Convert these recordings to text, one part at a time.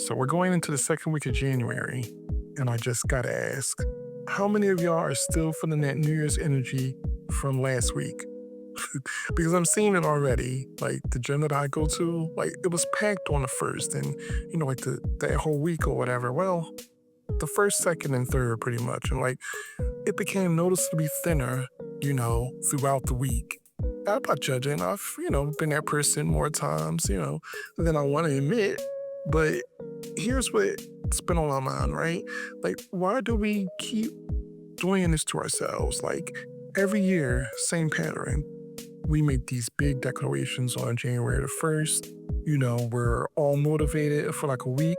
So we're going into the second week of January, and I just gotta ask, how many of y'all are still feeling that New Year's energy from last week? Because I'm seeing it already. Like the gym that I go to, like it was packed on the first, and like that whole week or whatever. Well, the first, second, and third, pretty much, and like it became noticeably thinner, throughout the week. I'm not judging. I've, been that person more times, than I want to admit. But here's what's been on my mind, right? Like, why do we keep doing this to ourselves? Like, every year, same pattern. We make these big declarations on January the 1st. We're all motivated for like a week,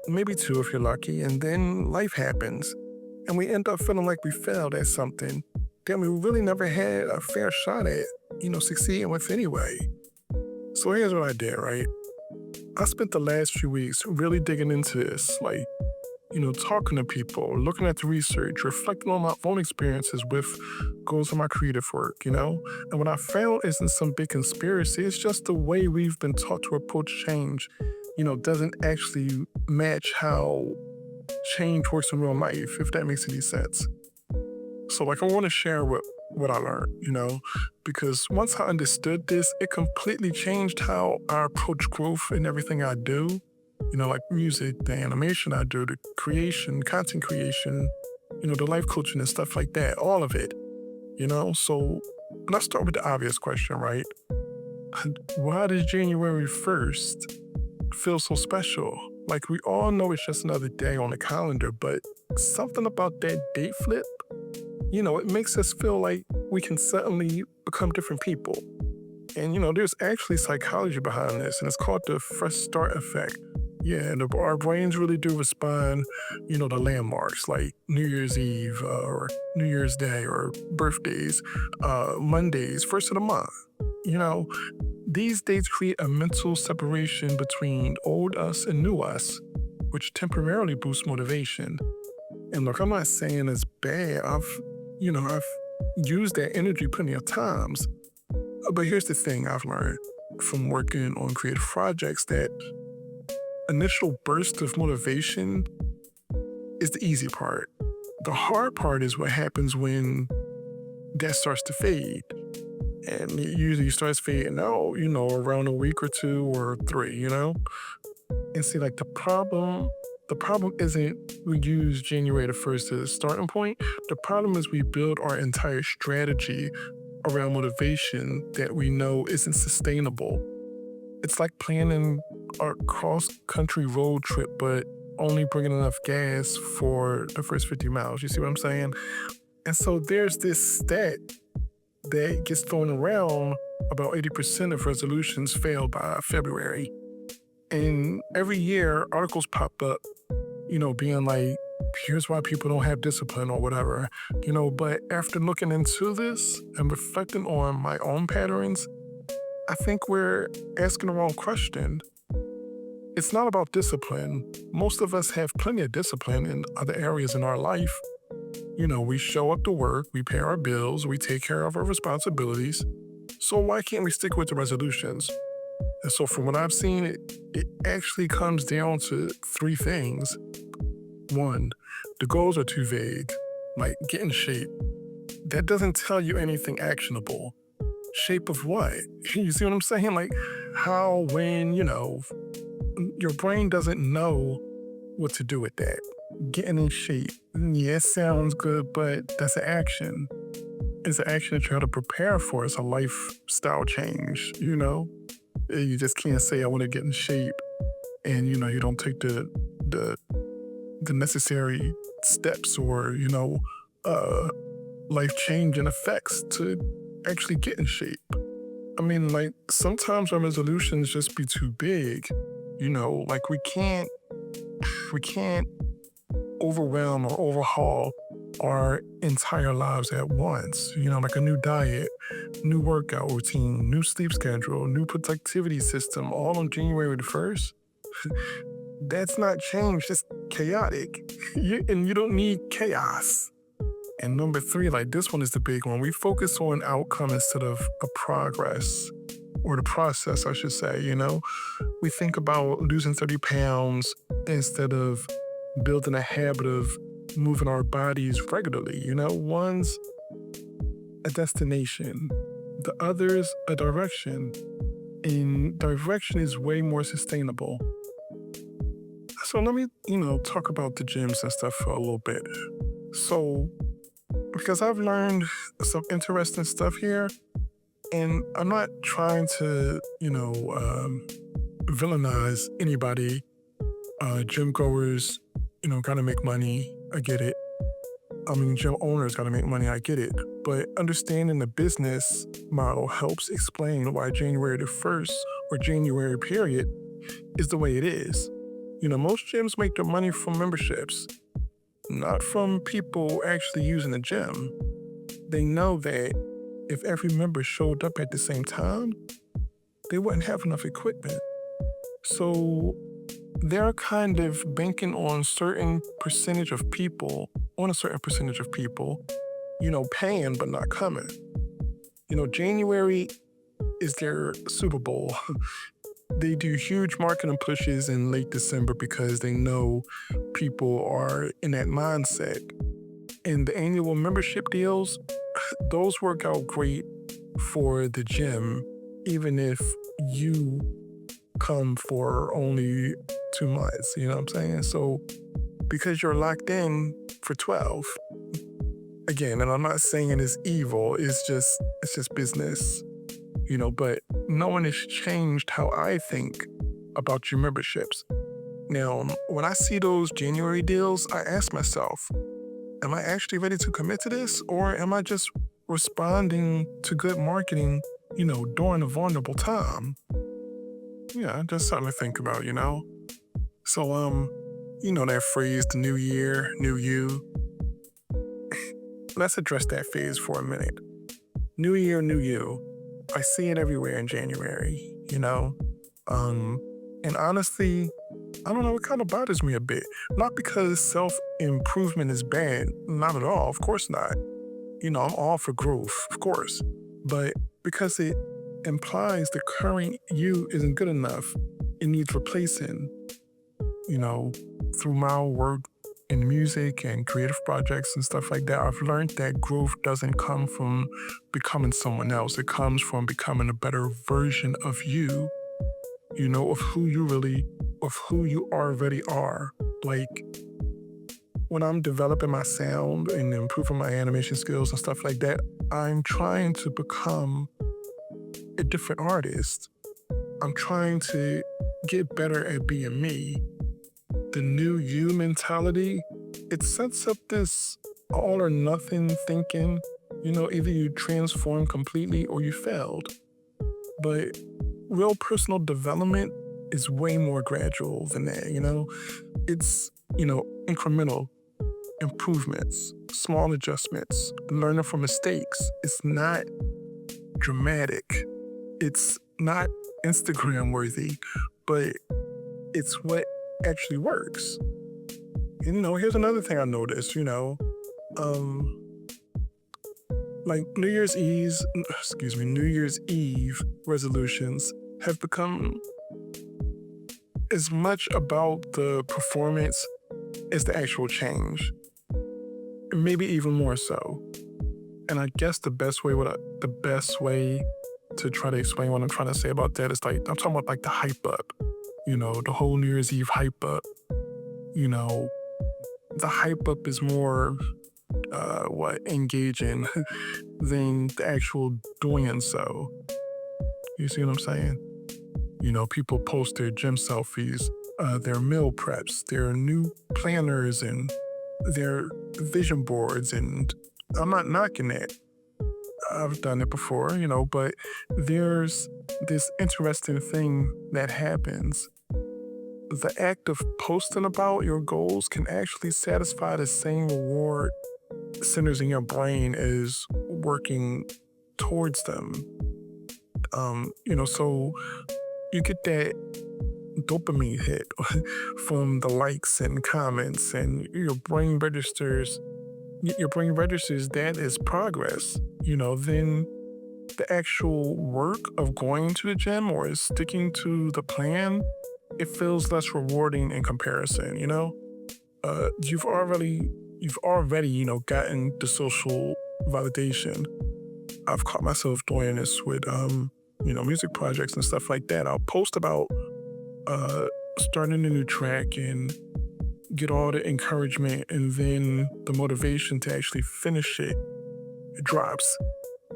maybe two if you're lucky, and then life happens. And we end up feeling like we failed at something that we really never had a fair shot at, succeeding with anyway. So here's what I did, right? I spent the last few weeks really digging into this, like, talking to people, looking at the research, reflecting on my own experiences with goals of my creative work, And what I found isn't some big conspiracy, it's just the way we've been taught to approach change, doesn't actually match how change works in real life, if that makes any sense. So, like, I want to share what I learned, because once I understood this, it completely changed how I approach growth in everything I do. Like music, the animation I do, the creation, content creation, the life coaching and stuff like that, all of it, So let's start with the obvious question, right? Why does January 1st feel so special? Like, we all know it's just another day on the calendar, but something about that date flip, it makes us feel like we can suddenly become different people. And, there's actually psychology behind this, and it's called the fresh start effect. Yeah, and our brains really do respond, to landmarks like New Year's Eve or New Year's Day or birthdays, Mondays, first of the month. You know, these dates create a mental separation between old us and new us, which temporarily boosts motivation. And look, I'm not saying it's bad. I've used that energy plenty of times. But here's the thing I've learned from working on creative projects, that initial burst of motivation is the easy part. The hard part is what happens when that starts to fade. And it usually starts fading out, around a week or two or three, And see, like, the problem isn't we use January the 1st as a starting point. The problem is we build our entire strategy around motivation that we know isn't sustainable. It's like planning a cross-country road trip, but only bringing enough gas for the first 50 miles. You see what I'm saying? And so there's this stat that gets thrown around: about 80% of resolutions fail by February. And every year, articles pop up, being like, here's why people don't have discipline or whatever, But after looking into this and reflecting on my own patterns, I think we're asking the wrong question. It's not about discipline. Most of us have plenty of discipline in other areas in our life. We show up to work, we pay our bills, we take care of our responsibilities. So why can't we stick with the resolutions? And so from what I've seen, it actually comes down to three things. One, the goals are too vague, like get in shape. That doesn't tell you anything actionable. Shape of what? You see what I'm saying? Like how, when, your brain doesn't know what to do with that. Getting in shape. Yeah, it sounds good, but that's an action. It's an action that you have to prepare for. It's a lifestyle change, You just can't say, I want to get in shape, and, you don't take the necessary steps or, life-changing effects to actually get in shape. I mean, like, sometimes our resolutions just be too big, like we can't overwhelm or overhaul our entire lives at once. Like a new diet, new workout routine, new sleep schedule, new productivity system, all on January the 1st. That's not change, that's chaotic. And you don't need chaos. And number three, like this one is the big one. We focus on outcome instead of a progress. or the process, I should say, you know? We think about losing 30 pounds instead of building a habit of moving our bodies regularly, you know? One's a destination, the other's a direction, and direction is way more sustainable. So let me, talk about the gyms and stuff for a little bit. So, because I've learned some interesting stuff here, and I'm not trying to, villainize anybody. Gym goers, gotta make money. I get it. I mean, gym owners gotta make money. I get it. But understanding the business model helps explain why January the 1st or January period is the way it is. Most gyms make their money from memberships, not from people actually using the gym. They know that if every member showed up at the same time, they wouldn't have enough equipment. So they're kind of banking on a certain percentage of people, paying but not coming. January is their Super Bowl. They do huge marketing pushes in late December because they know people are in that mindset. And the annual membership deals, those work out great for the gym, even if you come for only 2 months, you know what I'm saying? So because you're locked in for 12, again, and I'm not saying it's evil, it's just business, but no one has changed how I think about your memberships. Now, when I see those January deals, I ask myself, am I actually ready to commit to this, or am I just responding to good marketing, during a vulnerable time? Yeah, just something to think about, So, that phrase, the new year, new you. Let's address that phase for a minute. New year, new you. I see it everywhere in January, And honestly, I don't know, it kind of bothers me a bit. Not because self-improvement is bad, not at all, of course not. I'm all for growth, of course. But because it implies the current you isn't good enough, it needs replacing. Through my work in music and creative projects and stuff like that, I've learned that growth doesn't come from becoming someone else. It comes from becoming a better version of you, of who you already are. Like, when I'm developing my sound and improving my animation skills and stuff like that, I'm trying to become a different artist. I'm trying to get better at being me. The new you mentality, it sets up this all or nothing thinking. Either you transform completely or you failed. But real personal development is way more gradual than that, It's, incremental improvements, small adjustments, learning from mistakes. It's not dramatic. It's not Instagram worthy, but it's what actually works. And, here's another thing I noticed, like New Year's Eve resolutions have become as much about the performance as the actual change. Maybe even more so. And I guess the best way to try to explain what I'm trying to say about that is I'm talking about the hype up, the whole New Year's Eve hype up. The hype up is more engaging than the actual doing so. You see what I'm saying? People post their gym selfies, their meal preps, their new planners, and their vision boards, and I'm not knocking that. I've done it before, but there's this interesting thing that happens. The act of posting about your goals can actually satisfy the same reward centers in your brain as working towards them. So you get that dopamine hit from the likes and comments, and your brain registers that as progress. Then the actual work of going to the gym or sticking to the plan, it feels less rewarding in comparison, you know? You've already, gotten the social validation. I've caught myself doing this with music projects and stuff like that. I'll post about uh starting a new track and get all the encouragement, and then the motivation to actually finish it drops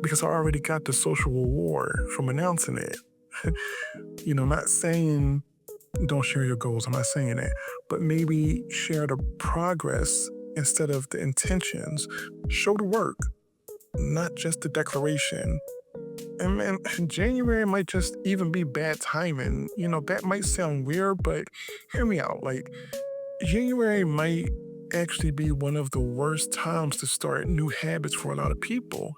because I already got the social reward from announcing it. Not saying don't share your goals, I'm not saying that, but maybe share the progress instead of the intentions. Show the work, not just the declaration. And man, January might just even be bad timing. That might sound weird, but hear me out. Like, January might actually be one of the worst times to start new habits for a lot of people.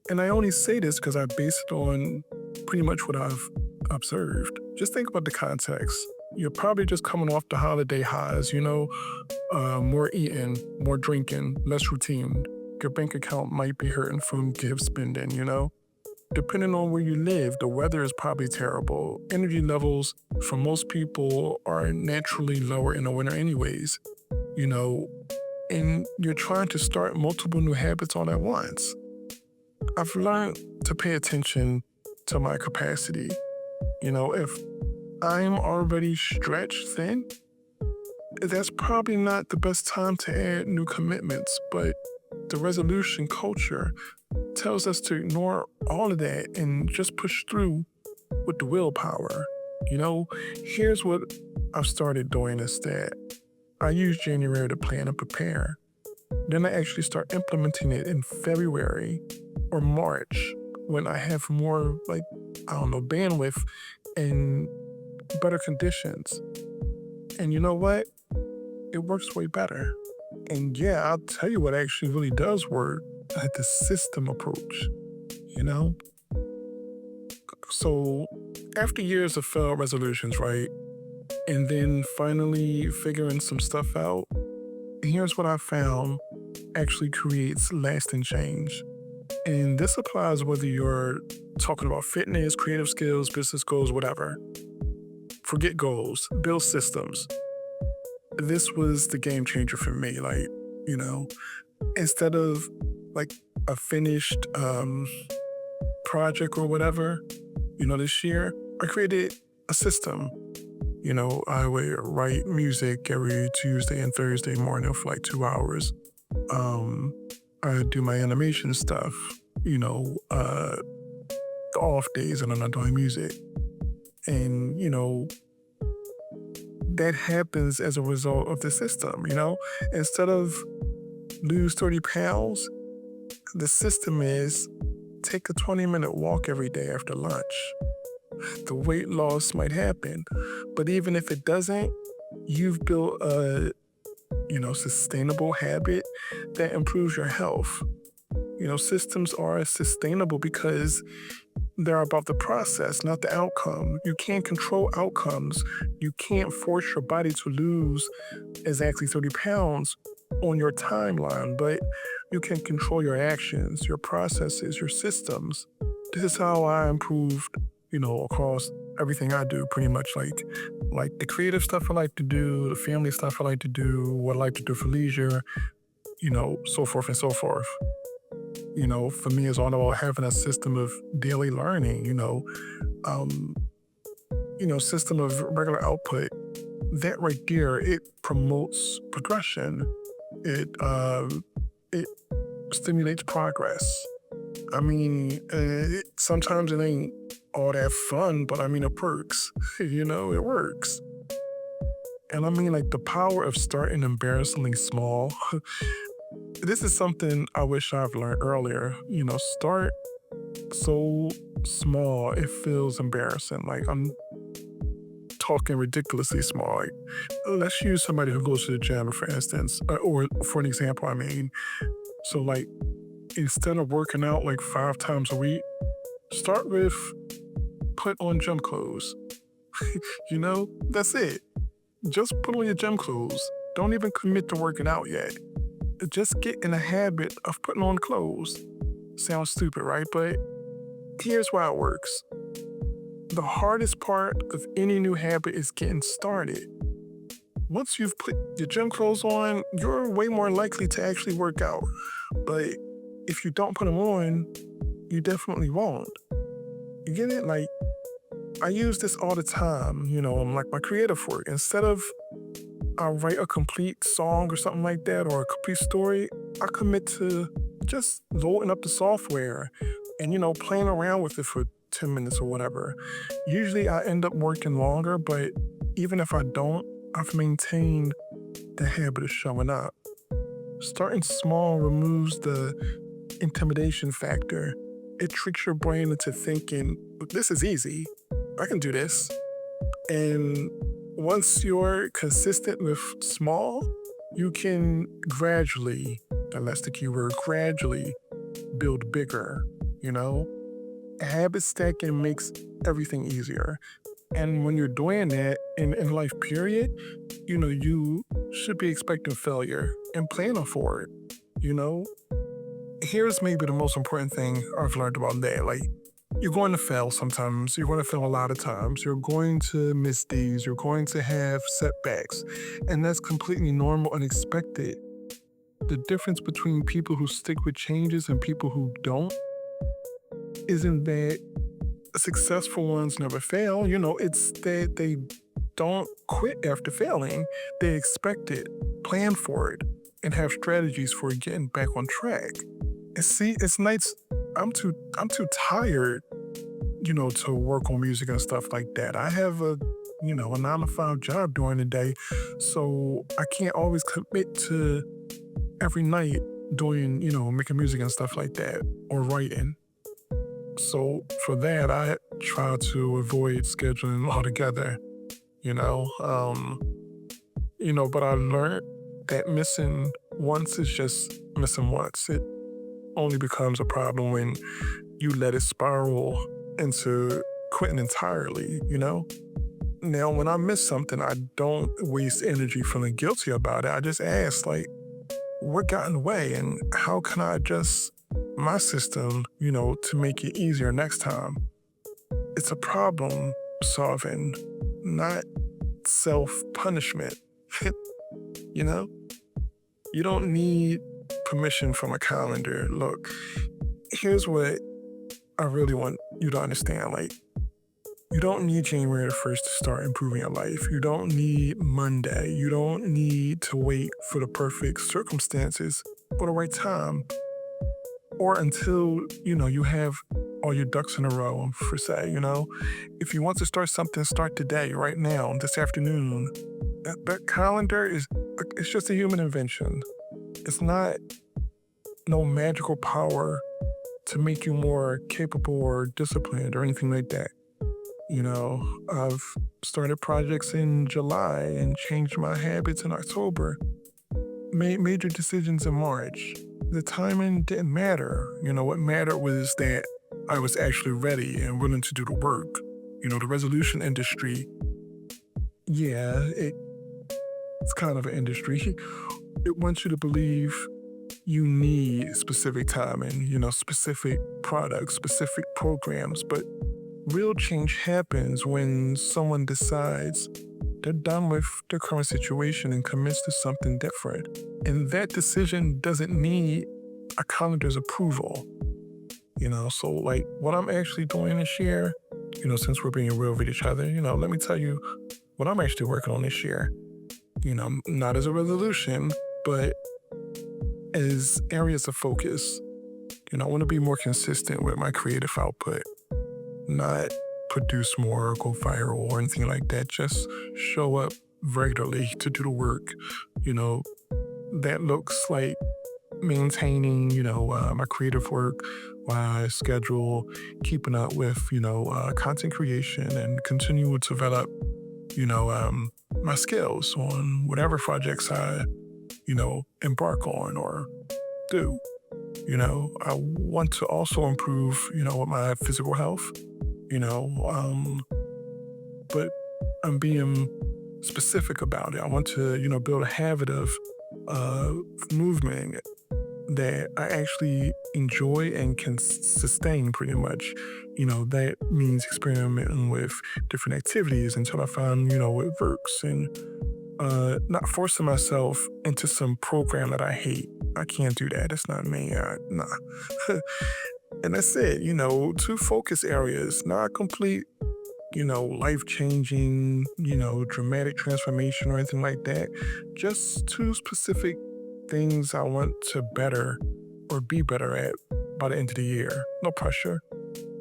And I only say this because I base it on pretty much what I've observed. Just think about the context. You're probably just coming off the holiday highs, more eating, more drinking, less routine. Your bank account might be hurting from gift spending. Depending on where you live, the weather is probably terrible. Energy levels for most people are naturally lower in the winter anyways, you know, and you're trying to start multiple new habits all at once. I've learned to pay attention to my capacity. If I'm already stretched thin, that's probably not the best time to add new commitments, but the resolution culture tells us to ignore all of that and just push through with the willpower. Here's what I've started doing instead. I use January to plan and prepare. Then I actually start implementing it in February or March when I have more, bandwidth and better conditions. And you know what? It works way better. And yeah, I'll tell you what actually really does work, the system approach, you know? So after years of failed resolutions, right? And then finally figuring some stuff out, here's what I found actually creates lasting change. And this applies whether you're talking about fitness, creative skills, business goals, whatever. Forget goals, build systems. This was the game changer for me. Instead of a finished project or whatever, this year, I created a system. I would write music every Tuesday and Thursday morning for 2 hours. I do my animation stuff, the off days and I'm not doing music. And, that happens as a result of the system, Instead of lose 30 pounds, the system is take a 20-minute walk every day after lunch. The weight loss might happen, but even if it doesn't, you've built a, sustainable habit that improves your health. Systems are sustainable because they're about the process, not the outcome. You can't control outcomes. You can't force your body to lose exactly 30 pounds on your timeline, but you can control your actions, your processes, your systems. This is how I improved, across everything I do, pretty much like the creative stuff I like to do, the family stuff I like to do, what I like to do for leisure, so forth and so forth. For me, it's all about having a system of daily learning, system of regular output. That right there, it promotes progression. It stimulates progress. Sometimes it ain't all that fun, but it works. It works. And the power of starting embarrassingly small. This is something I wish I've learned earlier. Start so small, it feels embarrassing. I'm talking ridiculously small. Let's use somebody who goes to the gym, for instance, or for an example, So, instead of working out 5 times a week, start with put on gym clothes. That's it. Just put on your gym clothes. Don't even commit to working out yet. Just get in the habit of putting on clothes. Sounds stupid, right? But Here's why it works. The hardest part of any new habit is getting started. Once you've put your gym clothes on, you're way more likely to actually work out. But if you don't put them on, you definitely won't. You get it? Like, I use this all the time, like my creative work. Instead of I write a complete song or something like that, or a complete story, I commit to just loading up the software and, playing around with it for 10 minutes or whatever. Usually I end up working longer, but even if I don't, I've maintained the habit of showing up. Starting small removes the intimidation factor. It tricks your brain into thinking, this is easy. I can do this. And once you're consistent with small, you can gradually, and that's the key word, gradually build bigger, Habit stacking makes everything easier. And when you're doing that in life, period, you should be expecting failure and planning for it. Here's maybe the most important thing I've learned about that. Like, you're going to fail sometimes. You're going to fail a lot of times. You're going to miss days. You're going to have setbacks. And that's completely normal and expected. The difference between people who stick with changes and people who don't isn't that successful ones never fail. It's that they don't quit after failing. They expect it, plan for it, and have strategies for getting back on track. And see, it's nights I'm too tired, to work on music and stuff like that. I have a 9-to-5 job during the day, so I can't always commit to every night doing, making music and stuff like that or writing. So for that, I try to avoid scheduling altogether, but I learned that missing once is just missing once. It only becomes a problem when you let it spiral into quitting entirely, Now, when I miss something, I don't waste energy feeling guilty about it. I just ask, like, what got in the way and how can I adjust my system, to make it easier next time? It's a problem solving, not self-punishment. You don't need permission from a calendar. Look, here's what I really want you to understand. Like, you don't need January the 1st to start improving your life. You don't need Monday. You don't need to wait for the perfect circumstances or the right time. Or until, you have all your ducks in a row, per se, If you want to start something, start today, right now, this afternoon. That calendar it's just a human invention. It's not no magical power to make you more capable or disciplined or anything like that. I've started projects in July and changed my habits in October. Made major decisions in March. The timing didn't matter. What mattered was that I was actually ready and willing to do the work. The resolution industry, yeah, it's kind of an industry. It wants you to believe you need specific timing, specific products, specific programs, but real change happens when someone decides they're done with their current situation and commits to something different. And that decision doesn't need a calendar's approval. So like what I'm actually doing this year, since we're being real with each other, let me tell you what I'm actually working on this year. Not as a resolution, but as areas of focus. I want to be more consistent with my creative output, not produce more or go viral or anything like that. Just show up regularly to do the work. That looks like maintaining, my creative work, my schedule, keeping up with, content creation and continuing to develop, my skills on whatever projects I, embark on or do. I want to also improve, with my physical health, but I'm being specific about it. I want to, build a habit of movement that I actually enjoy and can sustain pretty much. That means experimenting with different activities until I find, what works, and not forcing myself into some program that I hate. I can't do that. That's not me. Nah. And that's it, two focus areas, not complete, life changing, dramatic transformation or anything like that. Just two specific things I want to better or be better at by the end of the year. No pressure,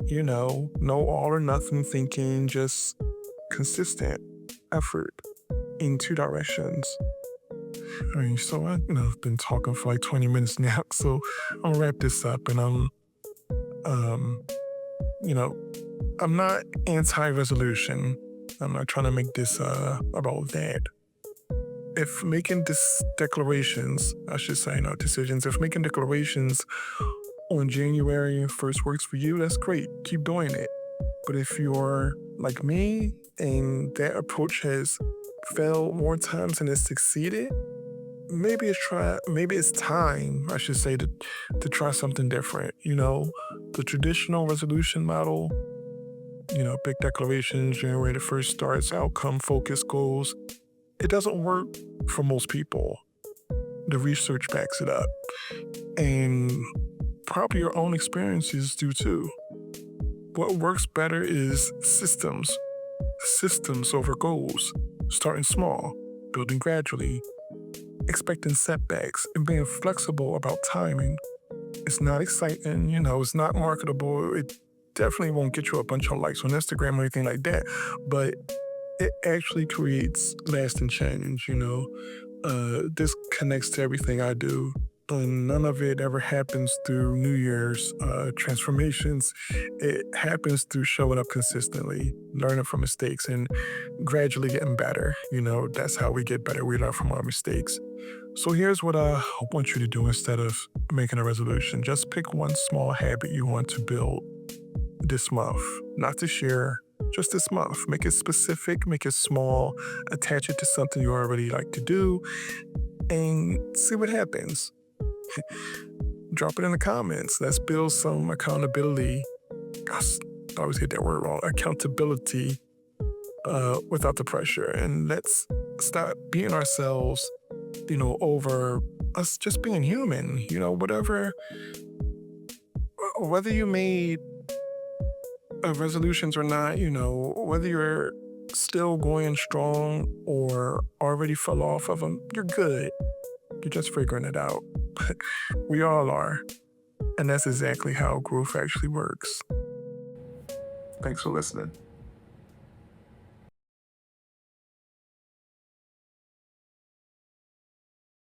no all or nothing thinking, just consistent effort in two directions. So I've been talking for like 20 minutes now, so I'm gonna wrap this up, and um, you know, I'm not anti-resolution. I'm not trying to make this about that. If making declarations, I should say, not decisions, if making declarations on January 1st works for you, that's great. Keep doing it. But if you're like me and that approach has failed more times than it's succeeded, maybe it's time, I should say, to try something different. The traditional resolution model, big declarations, January the 1st starts, outcome focused goals. It doesn't work for most people. The research backs it up. And probably your own experiences do too. What works better is systems over goals, starting small, building gradually, expecting setbacks, and being flexible about timing. It's not exciting, it's not marketable. It definitely won't get you a bunch of likes on Instagram or anything like that, but it actually creates lasting change, This connects to everything I do. And none of it ever happens through New Year's transformations. It happens through showing up consistently, learning from mistakes, and gradually getting better. That's how we get better. We learn from our mistakes. So here's what I want you to do instead of making a resolution. Just pick one small habit you want to build this month, not this year, just this month. Make it specific, make it small, attach it to something you already like to do, and see what happens. Drop it in the comments. Let's build some accountability. Gosh, I always get that word wrong. Accountability without the pressure. And let's stop being ourselves, over us just being human. Whether you made resolutions or not, whether you're still going strong or already fell off of them, you're good. You're just figuring it out. We all are. And that's exactly how growth actually works. Thanks for listening.